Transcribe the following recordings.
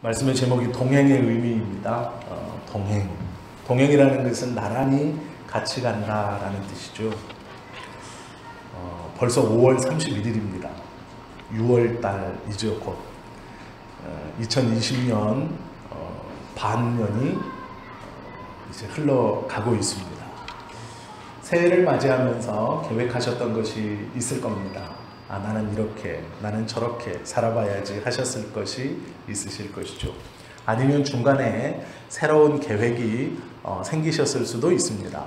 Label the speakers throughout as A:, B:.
A: 말씀의 제목이 동행의 의미입니다. 동행. 동행이라는 것은 나란히 같이 간다라는 뜻이죠. 벌써 5월 31일입니다. 6월달이죠, 곧. 2020년 반년이 이제 흘러가고 있습니다. 새해를 맞이하면서 계획하셨던 것이 있을 겁니다. 나는 이렇게, 나는 저렇게 살아봐야지 하셨을 것이 있으실 것이죠. 아니면 중간에 새로운 계획이 생기셨을 수도 있습니다.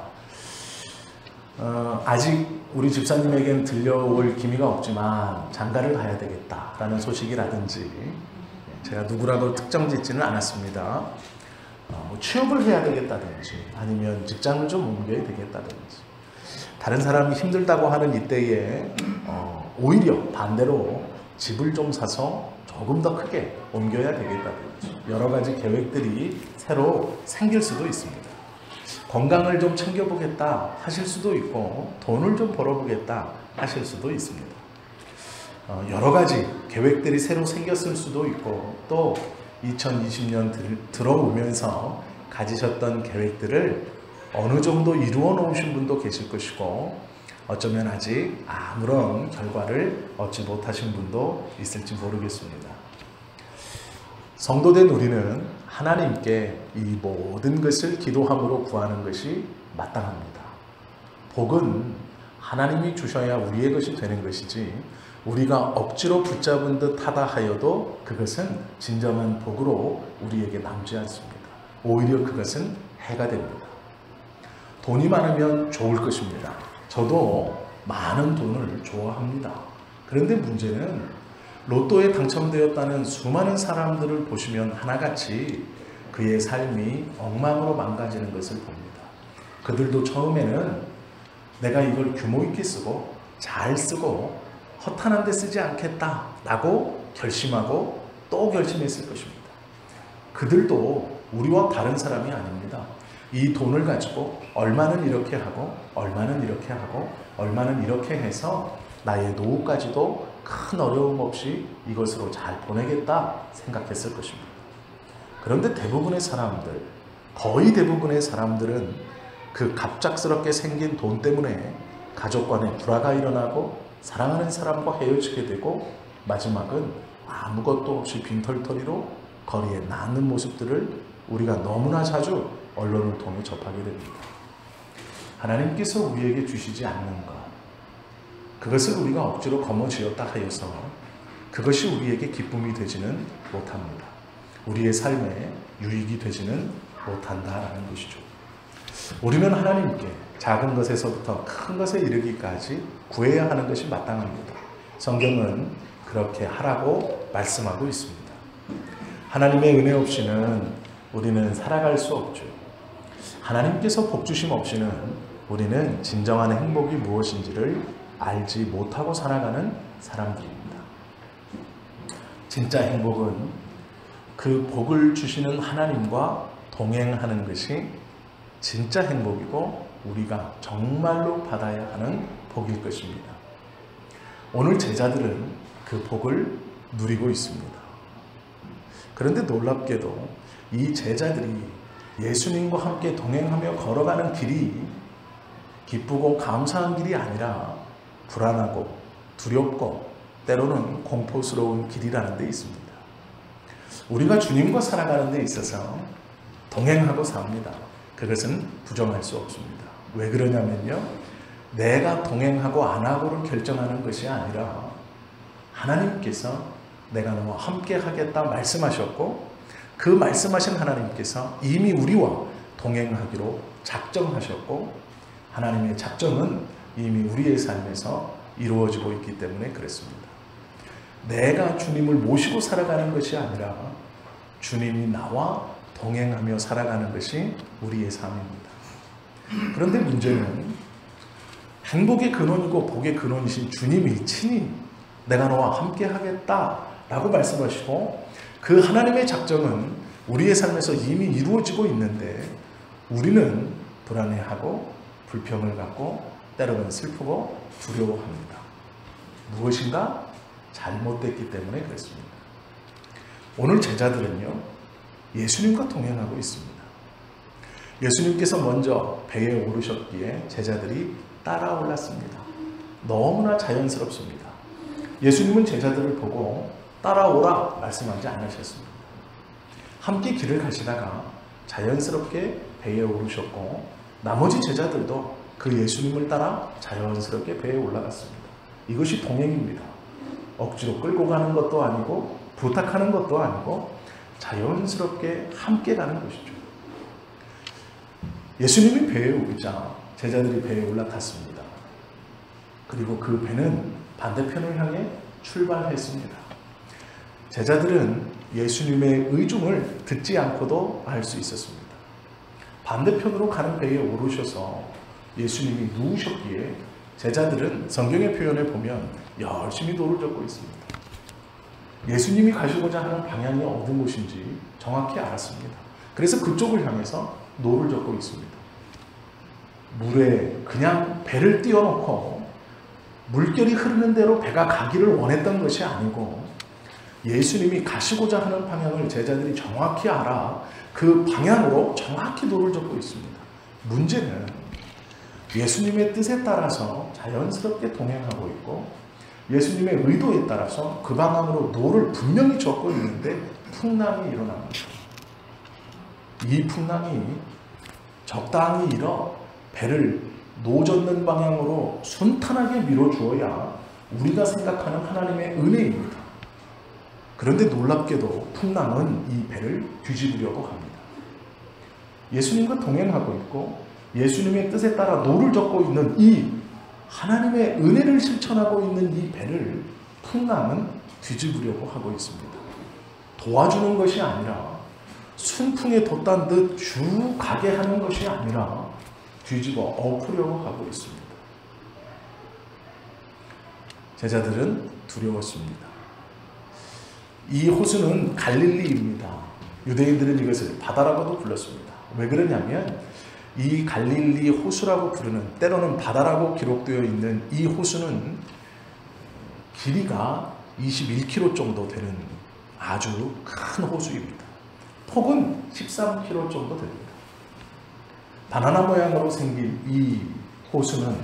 A: 아직 우리 집사님에겐 들려올 기미가 없지만 장가를 가야 되겠다라는 소식이라든지, 제가 누구라도 특정 짓지는 않았습니다. 취업을 해야 되겠다든지, 아니면 직장을 좀 옮겨야 되겠다든지, 다른 사람이 힘들다고 하는 이때에 오히려 반대로 집을 좀 사서 조금 더 크게 옮겨야 되겠다든지 여러 가지 계획들이 새로 생길 수도 있습니다. 건강을 좀 챙겨보겠다 하실 수도 있고, 돈을 좀 벌어보겠다 하실 수도 있습니다. 여러 가지 계획들이 새로 생겼을 수도 있고, 또 2020년 들어오면서 가지셨던 계획들을 어느 정도 이루어 놓으신 분도 계실 것이고, 어쩌면 아직 아무런 결과를 얻지 못하신 분도 있을지 모르겠습니다. 성도된 우리는 하나님께 이 모든 것을 기도함으로 구하는 것이 마땅합니다. 복은 하나님이 주셔야 우리의 것이 되는 것이지, 우리가 억지로 붙잡은 듯 하다 하여도 그것은 진정한 복으로 우리에게 남지 않습니다. 오히려 그것은 해가 됩니다. 돈이 많으면 좋을 것입니다. 저도 많은 돈을 좋아합니다. 그런데 문제는 로또에 당첨되었다는 수많은 사람들을 보시면 하나같이 그의 삶이 엉망으로 망가지는 것을 봅니다. 그들도 처음에는 내가 이걸 규모 있게 쓰고 잘 쓰고 허탄한 데 쓰지 않겠다라고 결심하고 또 결심했을 것입니다. 그들도 우리와 다른 사람이 아닙니다. 이 돈을 가지고 얼마는 이렇게 하고 얼마는 이렇게 하고 얼마는 이렇게 해서 나의 노후까지도 큰 어려움 없이 이것으로 잘 보내겠다 생각했을 것입니다. 그런데 대부분의 사람들, 거의 대부분의 사람들은 그 갑작스럽게 생긴 돈 때문에 가족 간에 불화가 일어나고 사랑하는 사람과 헤어지게 되고, 마지막은 아무것도 없이 빈털터리로 거리에 낫는 모습들을 우리가 너무나 자주 언론을 통해 접하게 됩니다. 하나님께서 우리에게 주시지 않는 것, 그것을 우리가 억지로 거머쥐었다 하여서 그것이 우리에게 기쁨이 되지는 못합니다. 우리의 삶에 유익이 되지는 못한다라는 것이죠. 우리는 하나님께 작은 것에서부터 큰 것에 이르기까지 구해야 하는 것이 마땅합니다. 성경은 그렇게 하라고 말씀하고 있습니다. 하나님의 은혜 없이는 우리는 살아갈 수 없죠. 하나님께서 복 주심 없이는 우리는 진정한 행복이 무엇인지를 알지 못하고 살아가는 사람들입니다. 진짜 행복은 그 복을 주시는 하나님과 동행하는 것이 진짜 행복이고, 우리가 정말로 받아야 하는 복일 것입니다. 오늘 제자들은 그 복을 누리고 있습니다. 그런데 놀랍게도 이 제자들이 예수님과 함께 동행하며 걸어가는 길이 기쁘고 감사한 길이 아니라 불안하고 두렵고 때로는 공포스러운 길이라는 데 있습니다. 우리가 주님과 살아가는 데 있어서 동행하고 삽니다. 그것은 부정할 수 없습니다. 왜 그러냐면요, 내가 동행하고 안 하고를 결정하는 것이 아니라 하나님께서 내가 너와 함께 하겠다 말씀하셨고, 그 말씀하신 하나님께서 이미 우리와 동행하기로 작정하셨고, 하나님의 작정은 이미 우리의 삶에서 이루어지고 있기 때문에 그렇습니다. 내가 주님을 모시고 살아가는 것이 아니라 주님이 나와 동행하며 살아가는 것이 우리의 삶입니다. 그런데 문제는 행복의 근원이고 복의 근원이신 주님이 친히 내가 너와 함께 하겠다라고 말씀하시고, 그 하나님의 작정은 우리의 삶에서 이미 이루어지고 있는데 우리는 불안해하고 불평을 갖고 때로는 슬프고 두려워합니다. 무엇인가 잘못됐기 때문에 그렇습니다. 오늘 제자들은요, 예수님과 동행하고 있습니다. 예수님께서 먼저 배에 오르셨기에 제자들이 따라 올랐습니다. 너무나 자연스럽습니다. 예수님은 제자들을 보고 따라오라 말씀하지 않으셨습니다. 함께 길을 가시다가 자연스럽게 배에 오르셨고 나머지 제자들도 그 예수님을 따라 자연스럽게 배에 올라갔습니다. 이것이 동행입니다. 억지로 끌고 가는 것도 아니고 부탁하는 것도 아니고 자연스럽게 함께 가는 것이죠. 예수님이 배에 오르자 제자들이 배에 올라탔습니다. 그리고 그 배는 반대편을 향해 출발했습니다. 제자들은 예수님의 의중을 듣지 않고도 알 수 있었습니다. 반대편으로 가는 배에 오르셔서 예수님이 누우셨기에 제자들은 성경의 표현을 보면 열심히 노를 젓고 있습니다. 예수님이 가시고자 하는 방향이 어느 곳인지 정확히 알았습니다. 그래서 그쪽을 향해서 노를 젓고 있습니다. 물에 그냥 배를 띄워놓고 물결이 흐르는 대로 배가 가기를 원했던 것이 아니고 예수님이 가시고자 하는 방향을 제자들이 정확히 알아 그 방향으로 정확히 노를 젓고 있습니다. 문제는 예수님의 뜻에 따라서 자연스럽게 동행하고 있고 예수님의 의도에 따라서 그 방향으로 노를 분명히 젓고 있는데 풍랑이 일어납니다. 이 풍랑이 적당히 일어 배를 노젓는 방향으로 순탄하게 밀어주어야 우리가 생각하는 하나님의 은혜입니다. 그런데 놀랍게도 풍랑은 이 배를 뒤집으려고 합니다. 예수님과 동행하고 있고 예수님의 뜻에 따라 노를 젓고 있는 이 하나님의 은혜를 실천하고 있는 이 배를 풍랑은 뒤집으려고 하고 있습니다. 도와주는 것이 아니라 순풍에 돛단 듯 쭉 가게 하는 것이 아니라 뒤집어 엎으려고 하고 있습니다. 제자들은 두려웠습니다. 이 호수는 갈릴리입니다. 유대인들은 이것을 바다라고도 불렀습니다. 왜 그러냐면 이 갈릴리 호수라고 부르는 때로는 바다라고 기록되어 있는 이 호수는 길이가 21km 정도 되는 아주 큰 호수입니다. 폭은 13km 정도 됩니다. 바나나 모양으로 생긴 이 호수는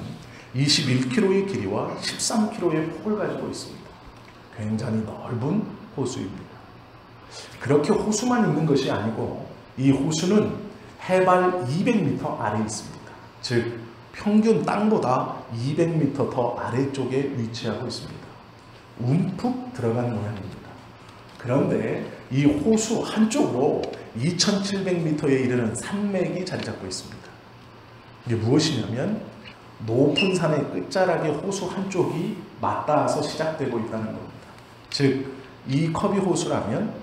A: 21km의 길이와 13km의 폭을 가지고 있습니다. 굉장히 넓은 호수입니다. 그렇게 호수만 있는 것이 아니고 이 호수는 해발 200m 아래에 있습니다. 즉 평균 땅보다 200m 더 아래쪽에 위치하고 있습니다. 움푹 들어간 모양입니다. 그런데 이 호수 한쪽으로 2700m에 이르는 산맥이 자리 잡고 있습니다. 이게 무엇이냐면 높은 산의 끝자락에 호수 한쪽이 맞닿아서 시작되고 있다는 겁니다. 즉 이 컵이 호수라면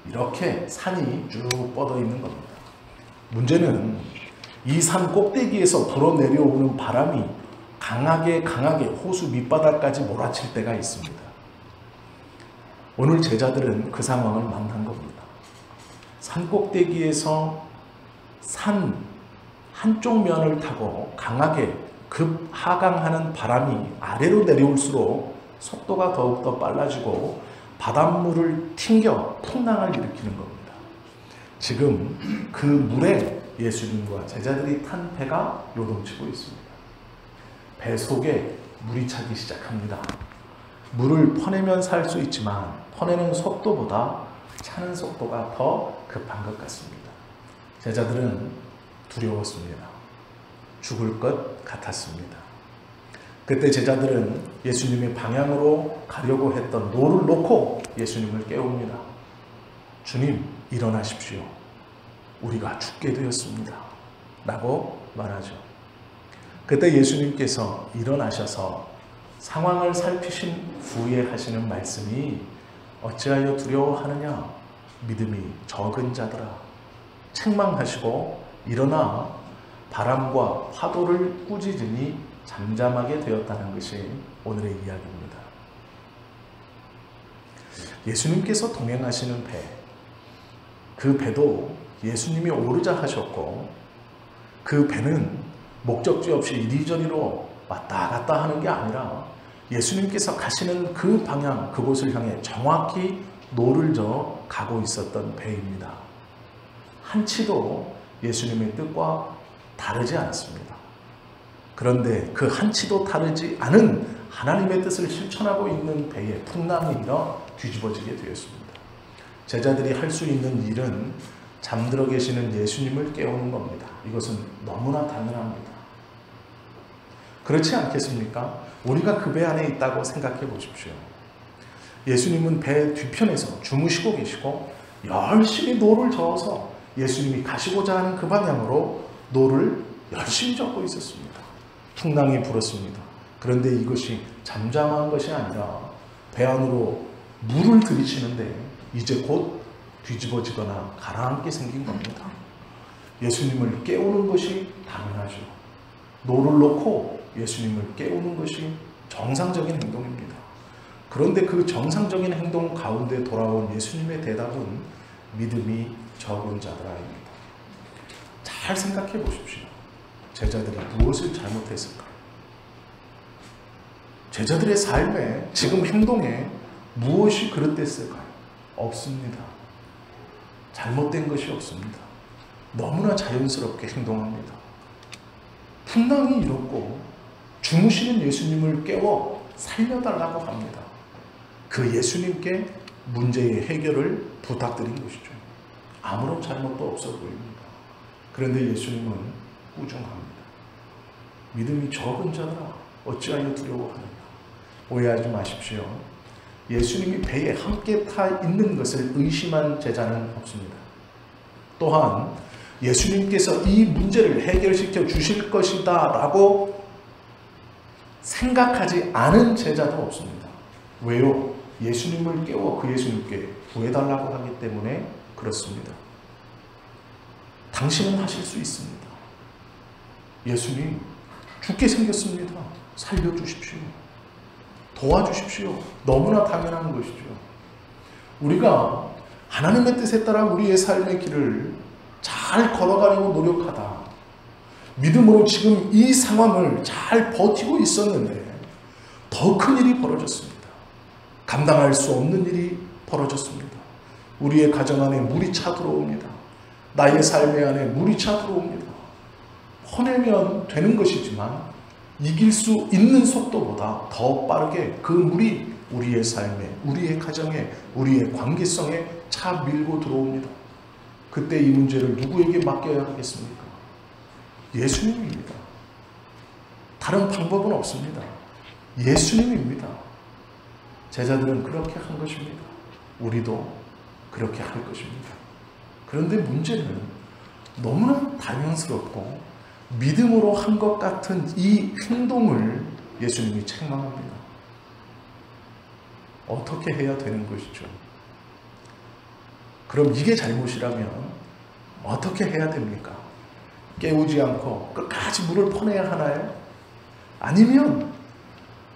A: 이렇게 산이 쭉 뻗어 있는 겁니다. 문제는 이 산 꼭대기에서 불어내려오는 바람이 강하게 호수 밑바닥까지 몰아칠 때가 있습니다. 오늘 제자들은 그 상황을 만난 겁니다. 산 꼭대기에서 산 한쪽 면을 타고 강하게 급하강하는 바람이 아래로 내려올수록 속도가 더욱더 빨라지고 바닷물을 튕겨 풍랑을 일으키는 겁니다. 지금 그 물에 예수님과 제자들이 탄 배가 요동치고 있습니다. 배 속에 물이 차기 시작합니다. 물을 퍼내면 살 수 있지만 퍼내는 속도보다 차는 속도가 더 급한 것 같습니다. 제자들은 두려웠습니다. 죽을 것 같았습니다. 그때 제자들은 예수님의 방향으로 가려고 했던 노를 놓고 예수님을 깨웁니다. 주님, 일어나십시오. 우리가 죽게 되었습니다. 라고 말하죠. 그때 예수님께서 일어나셔서 상황을 살피신 후에 하시는 말씀이 어찌하여 두려워하느냐? 믿음이 적은 자들아. 책망하시고 일어나 바람과 파도를 꾸짖으니 잠잠하게 되었다는 것이 오늘의 이야기입니다. 예수님께서 동행하시는 배, 그 배도 예수님이 오르자 하셨고 그 배는 목적지 없이 이리저리로 왔다 갔다 하는 게 아니라 예수님께서 가시는 그 방향, 그곳을 향해 정확히 노를 저어 가고 있었던 배입니다. 한치도 예수님의 뜻과 다르지 않았습니다. 그런데 그 한치도 다르지 않은 하나님의 뜻을 실천하고 있는 배에 풍랑이 일어 뒤집어지게 되었습니다. 제자들이 할 수 있는 일은 잠들어 계시는 예수님을 깨우는 겁니다. 이것은 너무나 당연합니다. 그렇지 않겠습니까? 우리가 그 배 안에 있다고 생각해 보십시오. 예수님은 배 뒤편에서 주무시고 계시고 열심히 노를 저어서 예수님이 가시고자 하는 그 방향으로 노를 열심히 젓고 있었습니다. 풍랑이 불었습니다. 그런데 이것이 잠잠한 것이 아니라 배 안으로 물을 들이치는데 이제 곧 뒤집어지거나 가라앉게 생긴 겁니다. 예수님을 깨우는 것이 당연하죠. 노를 놓고 예수님을 깨우는 것이 정상적인 행동입니다. 그런데 그 정상적인 행동 가운데 돌아온 예수님의 대답은 믿음이 적은 자들아입니다. 잘 생각해 보십시오. 제자들이 무엇을 잘못했을까요? 제자들의 삶에, 지금 행동에 무엇이 그릇됐을까요? 없습니다. 잘못된 것이 없습니다. 너무나 자연스럽게 행동합니다. 풍랑이 일었고 주무시는 예수님을 깨워 살려달라고 합니다. 그 예수님께 문제의 해결을 부탁드린 것이죠. 아무런 잘못도 없어 보입니다. 그런데 예수님은 꾸중합니다. 믿음이 적은 자들아 어찌하여 두려워하느냐. 오해하지 마십시오. 예수님이 배에 함께 타 있는 것을 의심한 제자는 없습니다. 또한 예수님께서 이 문제를 해결시켜 주실 것이다 라고 생각하지 않은 제자도 없습니다. 왜요? 예수님을 깨워 그 예수님께 구해달라고 하기 때문에 그렇습니다. 당신은 하실 수 있습니다. 예수님 죽게 생겼습니다. 살려주십시오. 도와주십시오. 너무나 당연한 것이죠. 우리가 하나님의 뜻에 따라 우리의 삶의 길을 잘 걸어가려고 노력하다 믿음으로 지금 이 상황을 잘 버티고 있었는데 더 큰 일이 벌어졌습니다. 감당할 수 없는 일이 벌어졌습니다. 우리의 가정 안에 물이 차 들어옵니다. 나의 삶의 안에 물이 차 들어옵니다. 퍼내면 되는 것이지만 이길 수 있는 속도보다 더 빠르게 그 물이 우리의 삶에, 우리의 가정에, 우리의 관계성에 차 밀고 들어옵니다. 그때 이 문제를 누구에게 맡겨야 하겠습니까? 예수님입니다. 다른 방법은 없습니다. 예수님입니다. 제자들은 그렇게 한 것입니다. 우리도 그렇게 할 것입니다. 그런데 문제는 너무나 당연스럽고 믿음으로 한 것 같은 이 행동을 예수님이 책망합니다. 어떻게 해야 되는 것이죠? 그럼 이게 잘못이라면 어떻게 해야 됩니까? 깨우지 않고 끝까지 물을 퍼내야 하나요? 아니면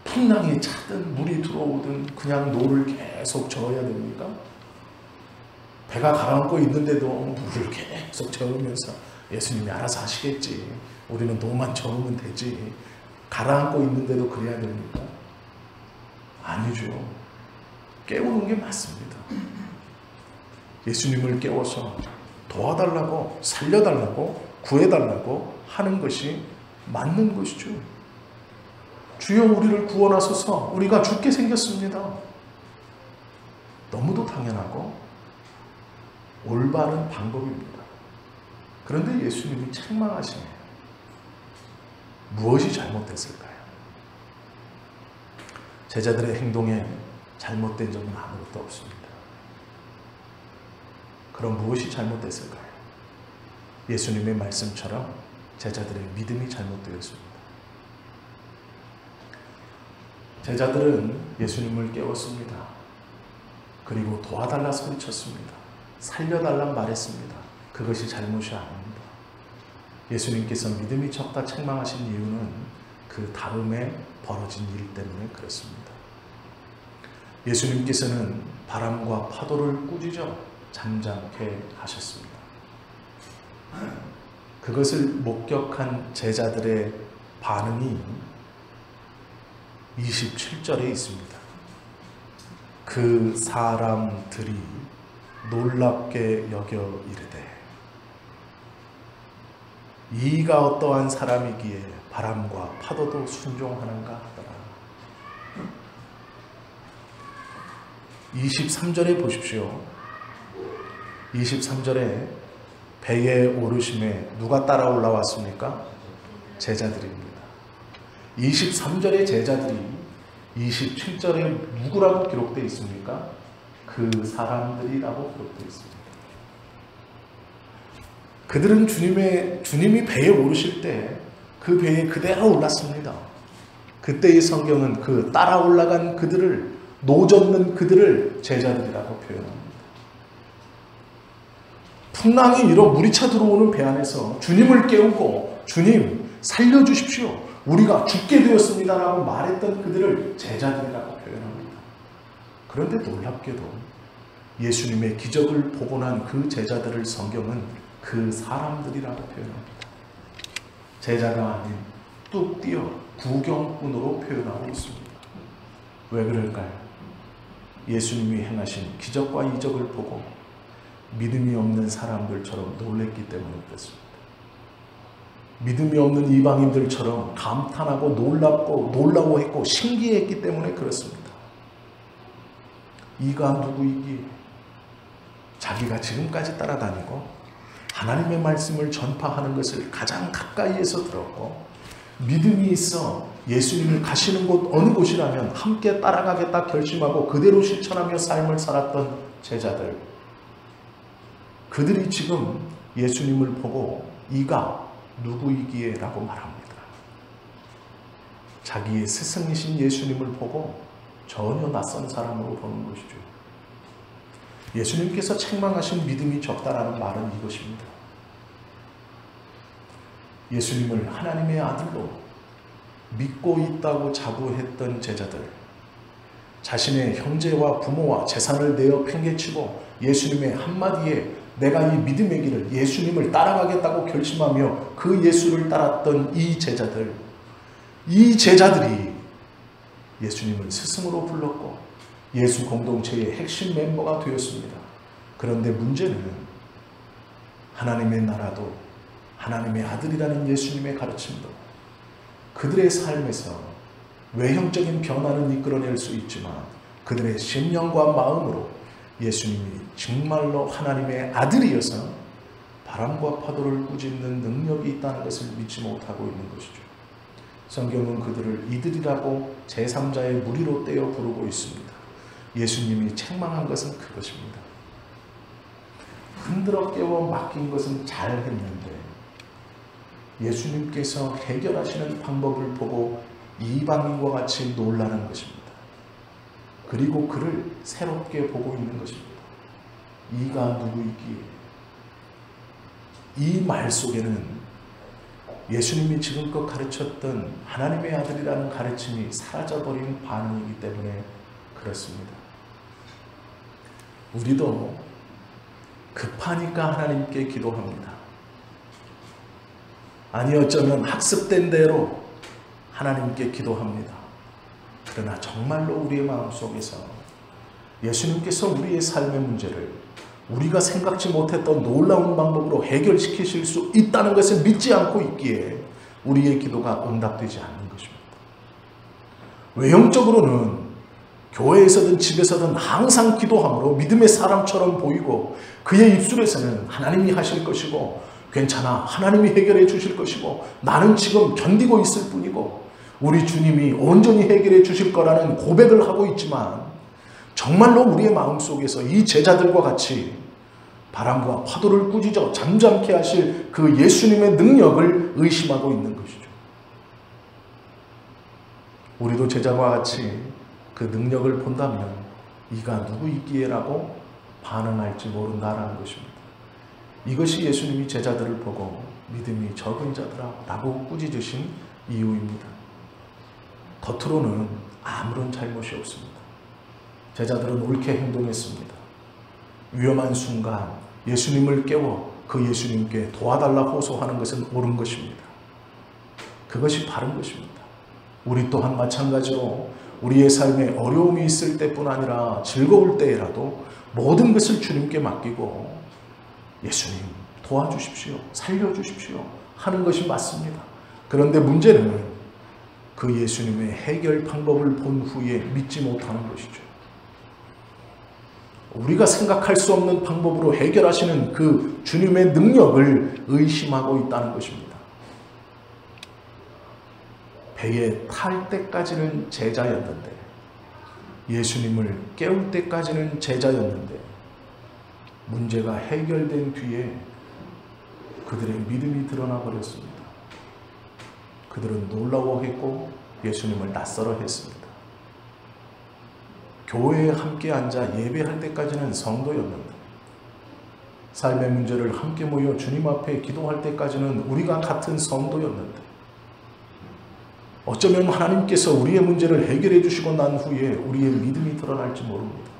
A: 풍랑이 차든 물이 들어오든 그냥 노를 계속 저어야 됩니까? 배가 가라앉고 있는데도 물을 계속 저으면서 예수님이 알아서 하시겠지. 우리는 노만 저으면 되지. 가라앉고 있는데도 그래야 됩니까? 아니죠. 깨우는 게 맞습니다. 예수님을 깨워서 도와달라고, 살려달라고, 구해달라고 하는 것이 맞는 것이죠. 주여 우리를 구원하소서. 우리가 죽게 생겼습니다. 너무도 당연하고 올바른 방법입니다. 그런데 예수님이 책망하시네요. 무엇이 잘못됐을까요? 제자들의 행동에 잘못된 점은 아무것도 없습니다. 그럼 무엇이 잘못됐을까요? 예수님의 말씀처럼 제자들의 믿음이 잘못되었습니다. 제자들은 예수님을 깨웠습니다. 그리고 도와달라 소리쳤습니다. 살려달라 말했습니다. 그것이 잘못이 아닙니다. 예수님께서 믿음이 적다 책망하신 이유는 그 다음에 벌어진 일 때문에 그렇습니다. 예수님께서는 바람과 파도를 꾸짖어 잠잠케 하셨습니다. 그것을 목격한 제자들의 반응이 27절에 있습니다. 그 사람들이 놀랍게 여겨 이르되 이가 어떠한 사람이기에 바람과 파도도 순종하는가 하더라. 23절에 보십시오. 23절에 배에 오르심에 누가 따라 올라왔습니까? 제자들입니다. 23절의 제자들이 27절에 누구라고 기록되어 있습니까? 그 사람들이라고 기록되어 있습니다. 그들은 주님이 배에 오르실 때 그 배에 그대로 올랐습니다. 그때의 성경은 그 따라 올라간 그들을, 노젓는 그들을 제자들이라고 표현합니다. 풍랑이 일어 물이 차 들어오는 배 안에서 주님을 깨우고 주님 살려주십시오, 우리가 죽게 되었습니다라고 말했던 그들을 제자들이라고 표현합니다. 그런데 놀랍게도 예수님의 기적을 보고 난 그 제자들을 성경은 그 사람들이라고 표현합니다. 제자가 아닌 뚝 띄어 구경꾼으로 표현하고 있습니다. 왜 그럴까요? 예수님이 행하신 기적과 이적을 보고 믿음이 없는 사람들처럼 놀랬기 때문에 그렇습니다. 믿음이 없는 이방인들처럼 감탄하고 놀랍고 놀라워했고 신기했기 때문에 그렇습니다. 이가 누구이기에 자기가 지금까지 따라다니고 하나님의 말씀을 전파하는 것을 가장 가까이에서 들었고 믿음이 있어 예수님이 가시는 곳 어느 곳이라면 함께 따라가겠다 결심하고 그대로 실천하며 삶을 살았던 제자들, 그들이 지금 예수님을 보고 이가 누구이기에 라고 말합니다. 자기의 스승이신 예수님을 보고 전혀 낯선 사람으로 보는 것이죠. 예수님께서 책망하신 믿음이 적다라는 말은 이것입니다. 예수님을 하나님의 아들로 믿고 있다고 자부했던 제자들, 자신의 형제와 부모와 재산을 내어 팽개치고 예수님의 한마디에 내가 이 믿음의 길을, 예수님을 따라가겠다고 결심하며 그 예수를 따랐던 이 제자들, 이 제자들이 예수님을 스승으로 불렀고 예수 공동체의 핵심 멤버가 되었습니다. 그런데 문제는 하나님의 나라도 하나님의 아들이라는 예수님의 가르침도 그들의 삶에서 외형적인 변화는 이끌어낼 수 있지만 그들의 심령과 마음으로 예수님이 정말로 하나님의 아들이어서 바람과 파도를 꾸짖는 능력이 있다는 것을 믿지 못하고 있는 것이죠. 성경은 그들을 이들이라고 제3자의 무리로 떼어 부르고 있습니다. 예수님이 책망한 것은 그것입니다. 흔들어 깨워 맡긴 것은 잘했는데 예수님께서 해결하시는 방법을 보고 이방인과 같이 놀라는 것입니다. 그리고 그를 새롭게 보고 있는 것입니다. 이가 누구이기에? 이 말 속에는 예수님이 지금껏 가르쳤던 하나님의 아들이라는 가르침이 사라져버린 반응이기 때문에 그렇습니다. 우리도 급하니까 하나님께 기도합니다. 아니 어쩌면 학습된 대로 하나님께 기도합니다. 그러나 정말로 우리의 마음속에서 예수님께서 우리의 삶의 문제를 우리가 생각지 못했던 놀라운 방법으로 해결시키실 수 있다는 것을 믿지 않고 있기에 우리의 기도가 응답되지 않는 것입니다. 외형적으로는 교회에서든 집에서든 항상 기도함으로 믿음의 사람처럼 보이고 그의 입술에서는 하나님이 하실 것이고 괜찮아, 하나님이 해결해 주실 것이고 나는 지금 견디고 있을 뿐이고 우리 주님이 온전히 해결해 주실 거라는 고백을 하고 있지만 정말로 우리의 마음속에서 이 제자들과 같이 바람과 파도를 꾸짖어 잠잠케 하실 그 예수님의 능력을 의심하고 있는 것이죠. 우리도 제자와 같이 그 능력을 본다면 이가 누구이기에라고 반응할지 모른다라는 것입니다. 이것이 예수님이 제자들을 보고 믿음이 적은 자들아 라고 꾸짖으신 이유입니다. 겉으로는 아무런 잘못이 없습니다. 제자들은 옳게 행동했습니다. 위험한 순간 예수님을 깨워 그 예수님께 도와달라 호소하는 것은 옳은 것입니다. 그것이 바른 것입니다. 우리 또한 마찬가지로 우리의 삶에 어려움이 있을 때뿐 아니라 즐거울 때에라도 모든 것을 주님께 맡기고 예수님 도와주십시오, 살려주십시오 하는 것이 맞습니다. 그런데 문제는 그 예수님의 해결 방법을 본 후에 믿지 못하는 것이죠. 우리가 생각할 수 없는 방법으로 해결하시는 그 주님의 능력을 의심하고 있다는 것입니다. 배에 탈 때까지는 제자였는데, 예수님을 깨울 때까지는 제자였는데, 문제가 해결된 뒤에 그들의 믿음이 드러나 버렸습니다. 그들은 놀라워했고 예수님을 낯설어 했습니다. 교회에 함께 앉아 예배할 때까지는 성도였는데, 삶의 문제를 함께 모여 주님 앞에 기도할 때까지는 우리가 같은 성도였는데, 어쩌면 하나님께서 우리의 문제를 해결해 주시고 난 후에 우리의 믿음이 드러날지 모릅니다.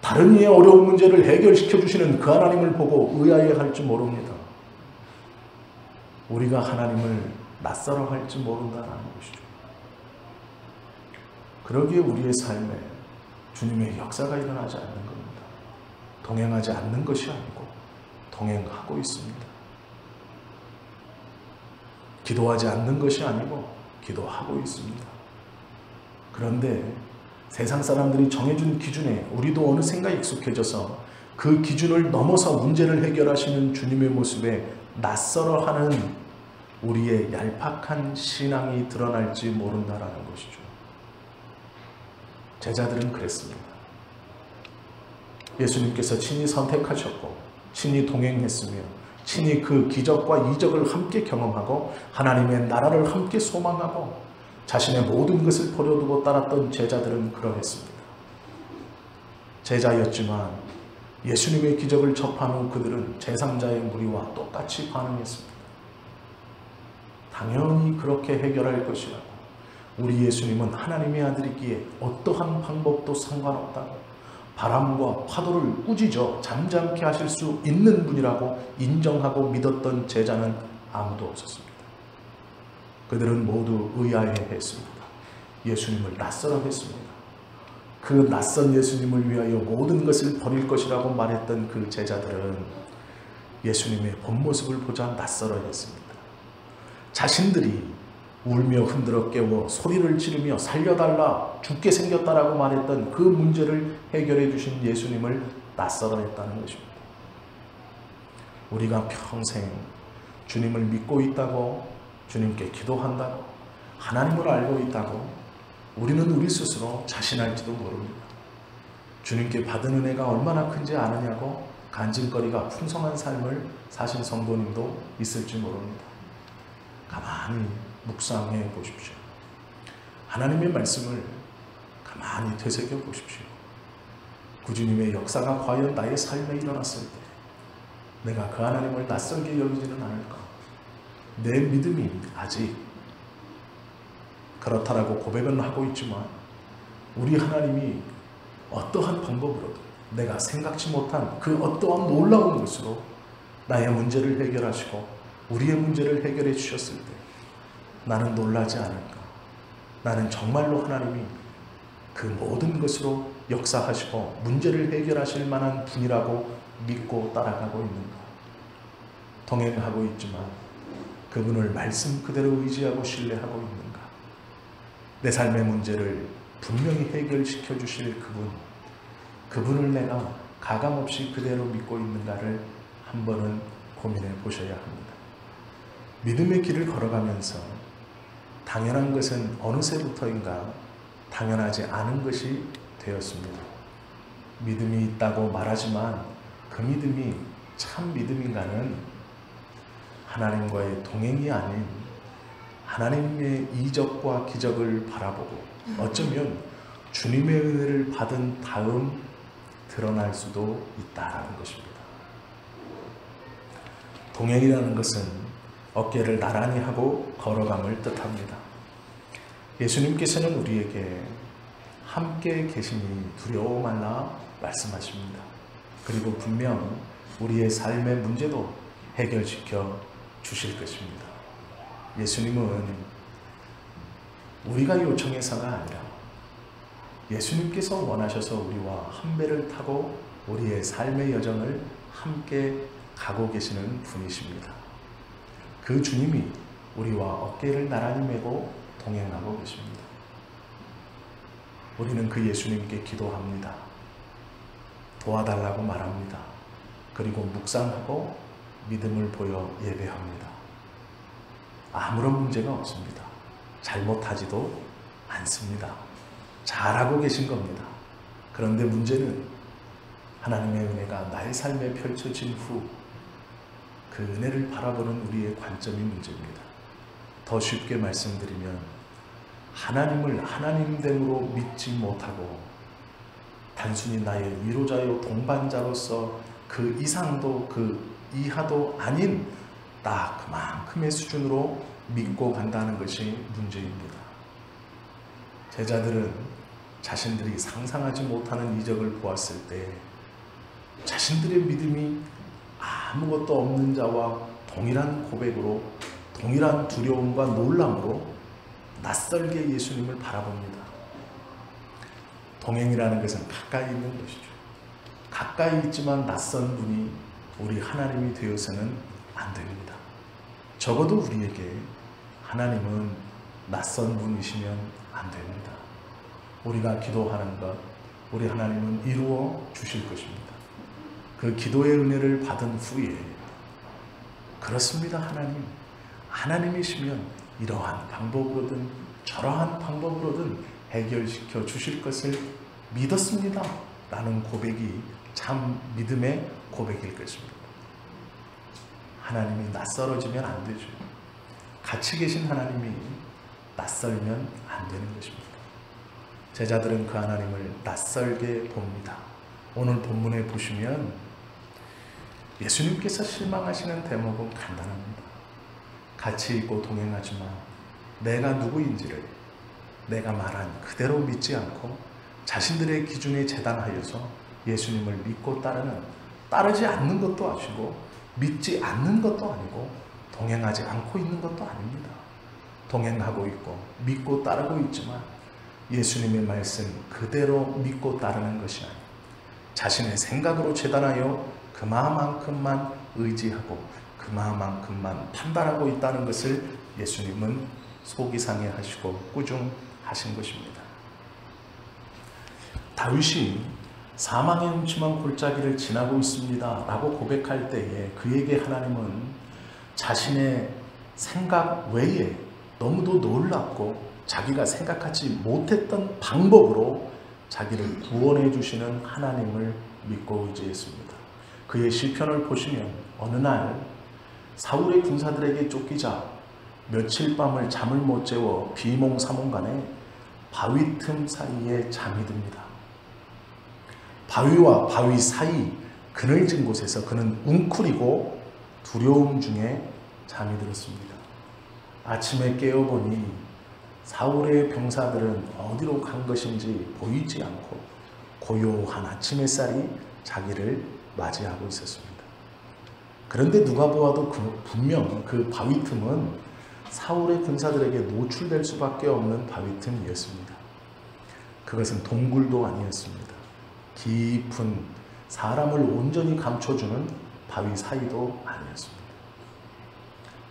A: 다른 이의 어려운 문제를 해결시켜 주시는 그 하나님을 보고 의아해 할지 모릅니다. 우리가 하나님을 낯설어 할지 모른다는 것이죠. 그러기에 우리의 삶에 주님의 역사가 일어나지 않는 겁니다. 동행하지 않는 것이 아니고 동행하고 있습니다. 기도하지 않는 것이 아니고 기도하고 있습니다. 그런데 세상 사람들이 정해준 기준에 우리도 어느샌가 익숙해져서 그 기준을 넘어서 문제를 해결하시는 주님의 모습에 낯설어하는 우리의 얄팍한 신앙이 드러날지 모른다라는 것이죠. 제자들은 그랬습니다. 예수님께서 친히 선택하셨고 친히 동행했으며 친히 그 기적과 이적을 함께 경험하고 하나님의 나라를 함께 소망하고 자신의 모든 것을 버려두고 따랐던 제자들은 그러했습니다. 제자였지만 예수님의 기적을 접한 후 그들은 제3자의 무리와 똑같이 반응했습니다. 당연히 그렇게 해결할 것이라고, 우리 예수님은 하나님의 아들이기에 어떠한 방법도 상관없다고, 바람과 파도를 꾸짖어 잠잠케 하실 수 있는 분이라고 인정하고 믿었던 제자는 아무도 없었습니다. 그들은 모두 의아해했습니다. 예수님을 낯설어 했습니다. 그 낯선 예수님을 위하여 모든 것을 버릴 것이라고 말했던 그 제자들은 예수님의 본 모습을 보자 낯설어 했습니다. 자신들이 울며 흔들어 깨워 소리를 지르며 살려달라, 죽게 생겼다라고 말했던 그 문제를 해결해 주신 예수님을 낯설어 했다는 것입니다. 우리가 평생 주님을 믿고 있다고, 주님께 기도한다고, 하나님을 알고 있다고 우리는 우리 스스로 자신할지도 모릅니다. 주님께 받은 은혜가 얼마나 큰지 아느냐고 간증거리가 풍성한 삶을 사신 성도님도 있을지 모릅니다. 가만히 묵상해 보십시오. 하나님의 말씀을 가만히 되새겨 보십시오. 구주님의 역사가 과연 나의 삶에 일어났을 때 내가 그 하나님을 낯설게 여기지는 않을까? 내 믿음이 아직 그렇다라고 고백은 하고 있지만 우리 하나님이 어떠한 방법으로도 내가 생각지 못한 그 어떠한 놀라운 것으로 나의 문제를 해결하시고 우리의 문제를 해결해 주셨을 때 나는 놀라지 않을까? 나는 정말로 하나님이 그 모든 것으로 역사하시고 문제를 해결하실 만한 분이라고 믿고 따라가고 있는가? 동행하고 있지만 그분을 말씀 그대로 의지하고 신뢰하고 있는가? 내 삶의 문제를 분명히 해결시켜 주실 그분을 내가 가감없이 그대로 믿고 있는가를 한 번은 고민해 보셔야 합니다. 믿음의 길을 걸어가면서 당연한 것은 어느새부터인가 당연하지 않은 것이 되었습니다. 믿음이 있다고 말하지만 그 믿음이 참 믿음인가는 하나님과의 동행이 아닌 하나님의 이적과 기적을 바라보고 어쩌면 주님의 은혜를 받은 다음 드러날 수도 있다는 것입니다. 동행이라는 것은 어깨를 나란히 하고 걸어감을 뜻합니다. 예수님께서는 우리에게 함께 계시니 두려워 말라 말씀하십니다. 그리고 분명 우리의 삶의 문제도 해결시켜 주실 것입니다. 예수님은 우리가 요청해서가 아니라 예수님께서 원하셔서 우리와 한 배를 타고 우리의 삶의 여정을 함께 가고 계시는 분이십니다. 그 주님이 우리와 어깨를 나란히 메고 동행하고 계십니다. 우리는 그 예수님께 기도합니다. 도와달라고 말합니다. 그리고 묵상하고 믿음을 보여 예배합니다. 아무런 문제가 없습니다. 잘못하지도 않습니다. 잘하고 계신 겁니다. 그런데 문제는 하나님의 은혜가 나의 삶에 펼쳐진 후 그 은혜를 바라보는 우리의 관점이 문제입니다. 더 쉽게 말씀드리면 하나님을 하나님됨으로 믿지 못하고 단순히 나의 위로자요 동반자로서 그 이상도 그 이하도 아닌 딱 그만큼의 수준으로 믿고 간다는 것이 문제입니다. 제자들은 자신들이 상상하지 못하는 이적을 보았을 때 자신들의 믿음이 아무것도 없는 자와 동일한 고백으로, 동일한 두려움과 놀람으로 낯설게 예수님을 바라봅니다. 동행이라는 것은 가까이 있는 것이죠. 가까이 있지만 낯선 분이 우리 하나님이 되어서는 안 됩니다. 적어도 우리에게 하나님은 낯선 분이시면 안 됩니다. 우리가 기도하는 것, 우리 하나님은 이루어 주실 것입니다. 그 기도의 은혜를 받은 후에 그렇습니다. 하나님이시면 이러한 방법으로든 저러한 방법으로든 해결시켜 주실 것을 믿었습니다. 라는 고백이 참 믿음의 고백일 것입니다. 하나님이 낯설어지면 안 되죠. 같이 계신 하나님이 낯설면 안 되는 것입니다. 제자들은 그 하나님을 낯설게 봅니다. 오늘 본문에 보시면 예수님께서 실망하시는 대목은 간단합니다. 같이 있고 동행하지만 내가 누구인지를 내가 말한 그대로 믿지 않고 자신들의 기준에 재단하여서 예수님을 믿고 따르지 않는 것도 아시고 믿지 않는 것도 아니고 동행하지 않고 있는 것도 아닙니다. 동행하고 있고 믿고 따르고 있지만 예수님의 말씀 그대로 믿고 따르는 것이 아니고 자신의 생각으로 재단하여 그만큼만 의지하고 그만큼만 판단하고 있다는 것을 예수님은 속이 상해하시고 꾸중하신 것입니다. 다윗이 사망의 음침한 골짜기를 지나고 있습니다 라고 고백할 때에 그에게 하나님은 자신의 생각 외에 너무도 놀랍고 자기가 생각하지 못했던 방법으로 자기를 구원해 주시는 하나님을 믿고 의지했습니다. 그의 시편을 보시면 어느 날 사울의 군사들에게 쫓기자 며칠 밤을 잠을 못 재워 비몽사몽간에 바위 틈 사이에 잠이 듭니다. 바위와 바위 사이 그늘진 곳에서 그는 웅크리고 두려움 중에 잠이 들었습니다. 아침에 깨어보니 사울의 병사들은 어디로 간 것인지 보이지 않고 고요한 아침 햇살이 자기를 맞이하고 있었습니다. 그런데 누가 보아도 분명 그 바위 틈은 사울의 군사들에게 노출될 수밖에 없는 바위 틈이었습니다. 그것은 동굴도 아니었습니다. 깊은 사람을 온전히 감춰주는 바위 사이도 아니었습니다.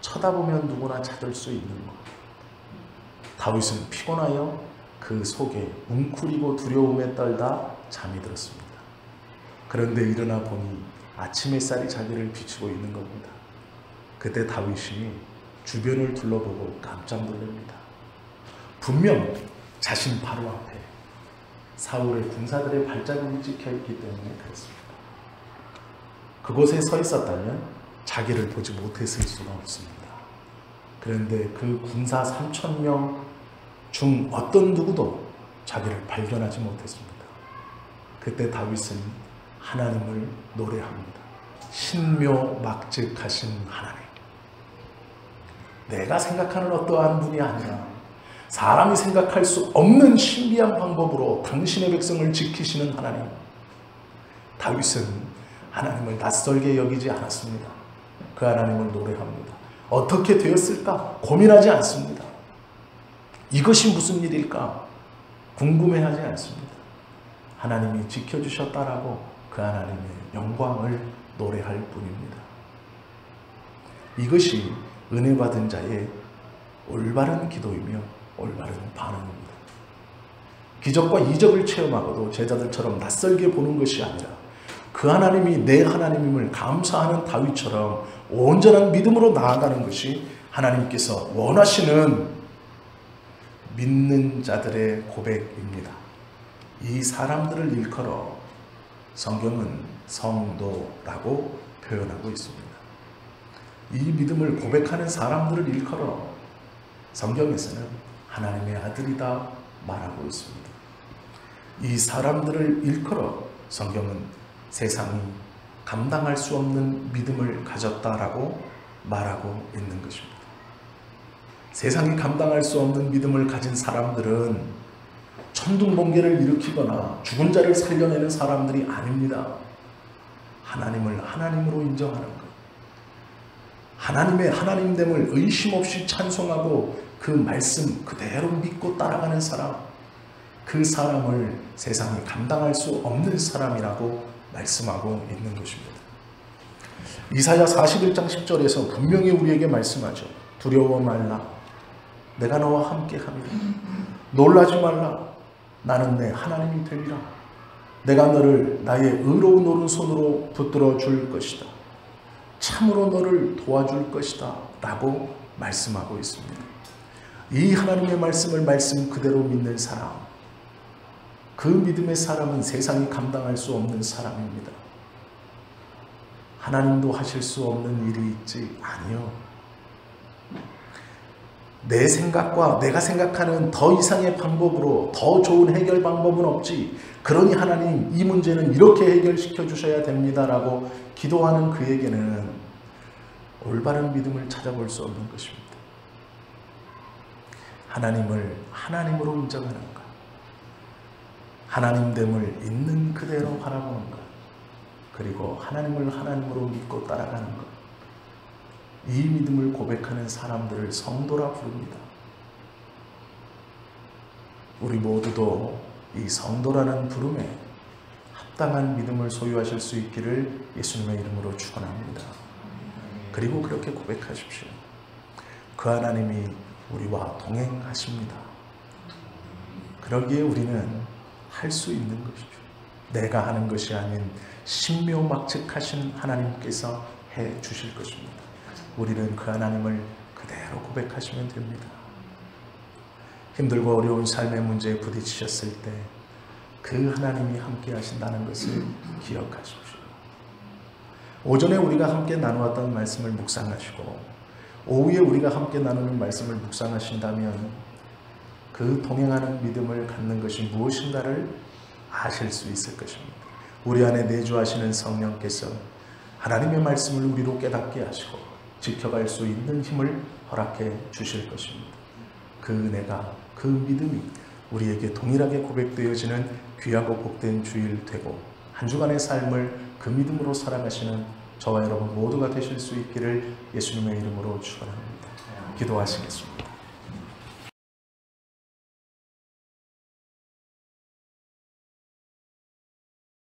A: 쳐다보면 누구나 찾을 수 있는 것. 다윗은 피곤하여 그 속에 웅크리고 두려움에 떨다 잠이 들었습니다. 그런데 일어나 보니 아침 햇살이 자기를 비추고 있는 겁니다. 그때 다윗이 주변을 둘러보고 깜짝 놀랍니다. 분명 자신 바로 앞에 사울의 군사들의 발자국이 찍혀있기 때문에 그렇습니다. 그곳에 서 있었다면 자기를 보지 못했을 수가 없습니다. 그런데 그 군사 3,000명 중 어떤 누구도 자기를 발견하지 못했습니다. 그때 다윗은 하나님을 노래합니다. 신묘막측하신 하나님. 내가 생각하는 어떠한 분이 아니라 사람이 생각할 수 없는 신비한 방법으로 당신의 백성을 지키시는 하나님. 다윗은 하나님을 낯설게 여기지 않았습니다. 그 하나님을 노래합니다. 어떻게 되었을까 고민하지 않습니다. 이것이 무슨 일일까? 궁금해하지 않습니다. 하나님이 지켜주셨다라고 그 하나님의 영광을 노래할 뿐입니다. 이것이 은혜 받은 자의 올바른 기도이며 올바른 반응입니다. 기적과 이적을 체험하고도 제자들처럼 낯설게 보는 것이 아니라 그 하나님이 내 하나님임을 감사하는 다윗처럼 온전한 믿음으로 나아가는 것이 하나님께서 원하시는 믿는 자들의 고백입니다. 이 사람들을 일컬어 성경은 성도라고 표현하고 있습니다. 이 믿음을 고백하는 사람들을 일컬어 성경에서는 하나님의 아들이다 말하고 있습니다. 이 사람들을 일컬어 성경은 세상이 감당할 수 없는 믿음을 가졌다라고 말하고 있는 것입니다. 세상이 감당할 수 없는 믿음을 가진 사람들은 천둥번개를 일으키거나 죽은 자를 살려내는 사람들이 아닙니다. 하나님을 하나님으로 인정하는 것, 하나님의 하나님됨을 의심 없이 찬송하고 그 말씀 그대로 믿고 따라가는 사람, 그 사람을 세상이 감당할 수 없는 사람이라고 말씀하고 있는 것입니다. 이사야 41장 10절에서 분명히 우리에게 말씀하죠. 두려워 말라. 내가 너와 함께 함이라. 놀라지 말라. 나는 내 하나님이 되리라. 내가 너를 나의 의로운 오른손으로 붙들어 줄 것이다. 참으로 너를 도와줄 것이다. 라고 말씀하고 있습니다. 이 하나님의 말씀을 말씀 그대로 믿는 사람, 그 믿음의 사람은 세상이 감당할 수 없는 사람입니다. 하나님도 하실 수 없는 일이 있지 아니요. 내 생각과 내가 생각하는 더 이상의 방법으로 더 좋은 해결 방법은 없지. 그러니 하나님 이 문제는 이렇게 해결시켜 주셔야 됩니다 라고 기도하는 그에게는 올바른 믿음을 찾아볼 수 없는 것입니다. 하나님을 하나님으로 인정하는 것, 하나님됨을 있는 그대로 바라보는 것, 그리고 하나님을 하나님으로 믿고 따라가는 것, 이 믿음을 고백하는 사람들을 성도라 부릅니다. 우리 모두도 이 성도라는 부름에 합당한 믿음을 소유하실 수 있기를 예수님의 이름으로 축원합니다. 그리고 그렇게 고백하십시오. 그 하나님이 우리와 동행하십니다. 그러기에 우리는 할 수 있는 것이죠. 내가 하는 것이 아닌 신묘막측하신 하나님께서 해 주실 것입니다. 우리는 그 하나님을 그대로 고백하시면 됩니다. 힘들고 어려운 삶의 문제에 부딪히셨을 때 그 하나님이 함께 하신다는 것을 기억하십시오. 오전에 우리가 함께 나누었던 말씀을 묵상하시고 오후에 우리가 함께 나누는 말씀을 묵상하신다면 그 동행하는 믿음을 갖는 것이 무엇인가를 아실 수 있을 것입니다. 우리 안에 내주하시는 성령께서 하나님의 말씀을 우리로 깨닫게 하시고 지켜갈 수 있는 힘을 허락해 주실 것입니다. 그 은혜가, 그 믿음이 우리에게 동일하게 고백되어지는 귀하고 복된 주일 되고 한 주간의 삶을 그 믿음으로 살아가시는 저와 여러분 모두가 되실 수 있기를 예수님의 이름으로 축원합니다. 기도하시겠습니다.